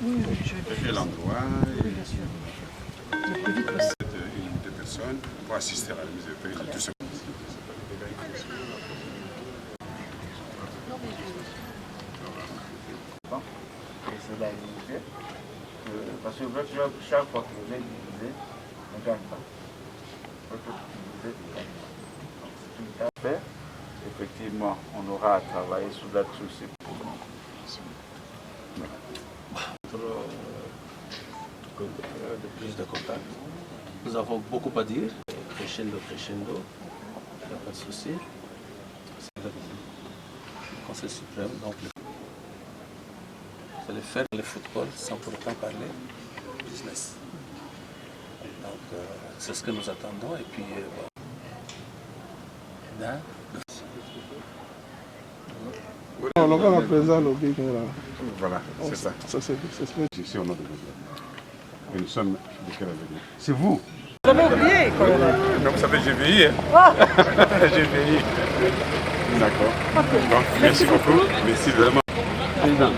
et l'endroit. Une des personnes pour assister à la remise de prix de tout ce c'est la limite. Parce que votre club, chaque fois que vous êtes divisé, ne gagne pas. Votre club divisé ne gagne pas. Donc c'est une tâche. Effectivement, on aura à travailler sur là-dessus pour nous. De plus de contact. Nous avons beaucoup à dire. Crescendo, crescendo. Il n'y a pas de souci. C'est le Conseil suprême, donc c'est le faire le football sans pour autant parler business. Donc c'est ce que nous attendons et puis On va la présenter au Big. Voilà, c'est ça. Ici, on a de et nous sommes de quelle avenue? C'est vous? Vous avez oublié, colonel. Non, vous savez, j'ai vieilli. J'ai vieilli. D'accord. Donc, merci beaucoup. Merci vraiment. Président,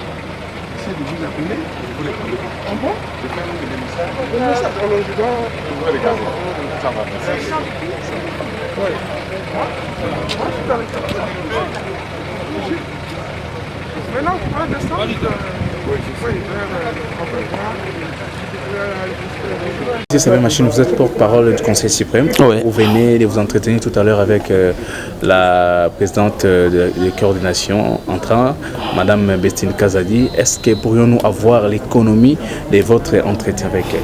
j'essaie de vous appeler. Je vous répondre. Ah bon? Je fais un message. Le message, on le dit. Vous pouvez regarder. Ça va, merci. Maintenant, tu vas descendre. Sabin Machine, vous êtes porte-parole du Conseil suprême. Oui. Vous venez de vous entretenir tout à l'heure avec la présidente de coordination entrant, Madame Bestine Kazadi. Est-ce que pourrions-nous avoir l'économie de votre entretien avec elle?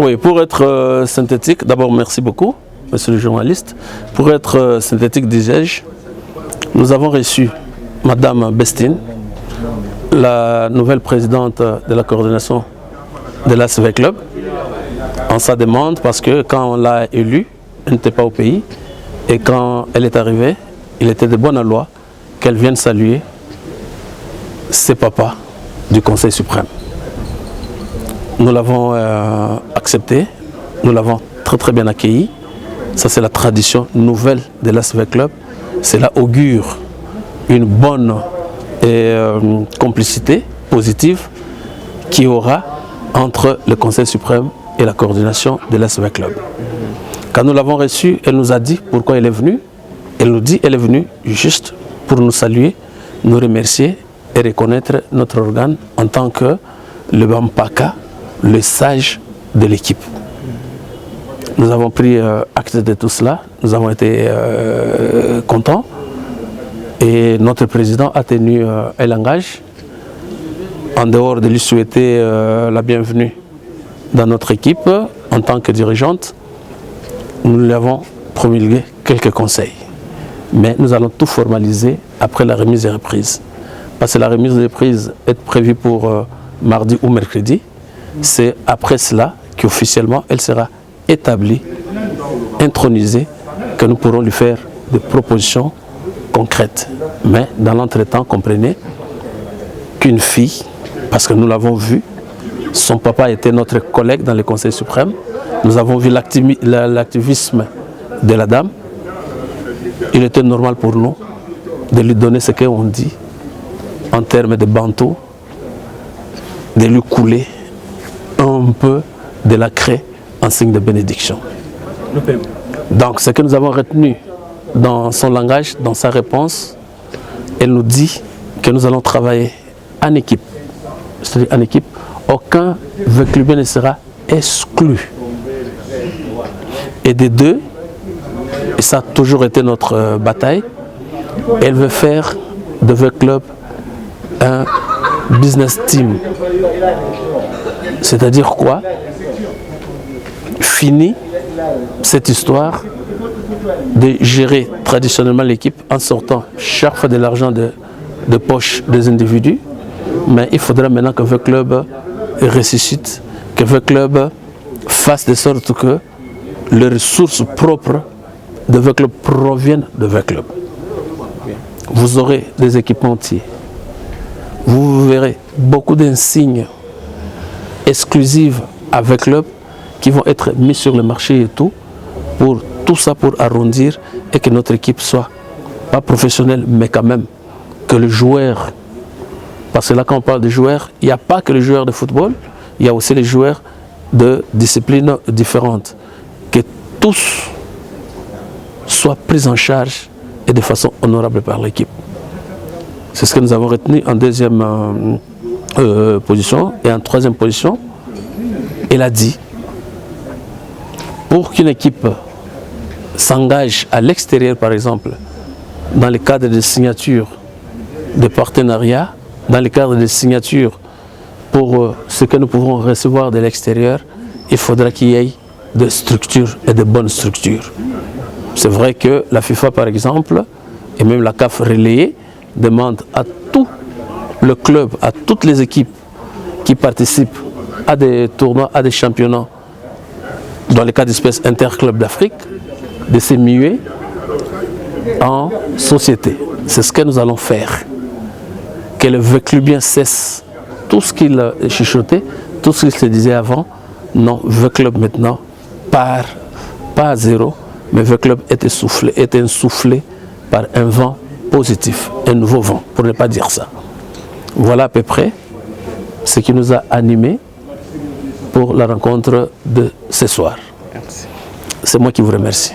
Oui, pour être synthétique, d'abord merci beaucoup, monsieur le journaliste. Pour être synthétique, disais-je, nous avons reçu Madame Bestine, la nouvelle présidente de la coordination de l'ASV Club, en sa demande parce que quand on l'a élue, elle n'était pas au pays et quand elle est arrivée, il était de bonne loi qu'elle vienne saluer ses papas du Conseil suprême. Nous l'avons accepté, nous l'avons très bien accueilli. Ça c'est la tradition nouvelle de l'ASV Club. Cela augure une bonne complicité positive qui aura entre le Conseil suprême et la coordination de l'ASV Club. Quand nous l'avons reçue, elle nous a dit pourquoi elle est venue. Elle nous dit qu'elle est venue juste pour nous saluer, nous remercier et reconnaître notre organe en tant que le Bampaka, le sage de l'équipe. Nous avons pris acte de tout cela, nous avons été contents et notre président a tenu un langage en dehors de lui souhaiter la bienvenue dans notre équipe en tant que dirigeante. Nous lui avons promulgué quelques conseils. Mais nous allons tout formaliser après la remise des reprises. Parce que la remise des reprises est prévue pour mardi ou mercredi. C'est après cela qu'officiellement elle sera établie, intronisée, que nous pourrons lui faire des propositions concrètes. Mais dans l'entretemps, comprenez qu'une fille, parce que nous l'avons vu, son papa était notre collègue dans le Conseil suprême, nous avons vu l'activisme de la dame. Il était normal pour nous de lui donner ce qu'on dit en termes de bantou, de lui couler un peu de la craie en signe de bénédiction. Donc ce que nous avons retenu dans son langage, dans sa réponse, elle nous dit que nous allons travailler en équipe. C'est-à-dire en équipe, aucun club ne sera exclu. Et des deux, et ça a toujours été notre bataille, elle veut faire de V-Club un business team. C'est-à-dire quoi? Fini cette histoire de gérer traditionnellement l'équipe en sortant chaque fois de l'argent de poche des individus, mais il faudra maintenant que V-Club ressuscite, que V-Club fasse de sorte que les ressources propres de V-Club proviennent de V-Club. Vous aurez des équipementiers, vous verrez beaucoup d'insignes exclusives à V-Club qui vont être mis sur le marché et tout ça pour arrondir et que notre équipe soit pas professionnelle mais quand même que le joueur Parce que là, quand on parle de joueurs, il n'y a pas que les joueurs de football, il y a aussi les joueurs de disciplines différentes. Que tous soient pris en charge et de façon honorable par l'équipe. C'est ce que nous avons retenu en deuxième position. Et en troisième position, elle a dit, pour qu'une équipe s'engage à l'extérieur, par exemple, dans le cadre de signature de partenariats, dans le cadre de signature pour ce que nous pouvons recevoir de l'extérieur, il faudra qu'il y ait de structures et de bonnes structures. C'est vrai que la FIFA, par exemple, et même la CAF relayée, demande à tout le club, à toutes les équipes qui participent à des tournois, à des championnats, dans le cas d'espèce interclub d'Afrique, de se muer en société. C'est ce que nous allons faire. Que le Veclubien cesse tout ce qu'il chuchotait, tout ce qu'il se disait avant. Non, Veclub maintenant part, pas à zéro, mais Veclub est insoufflé par un vent positif, un nouveau vent, pour ne pas dire ça. Voilà à peu près ce qui nous a animés pour la rencontre de ce soir. C'est moi qui vous remercie.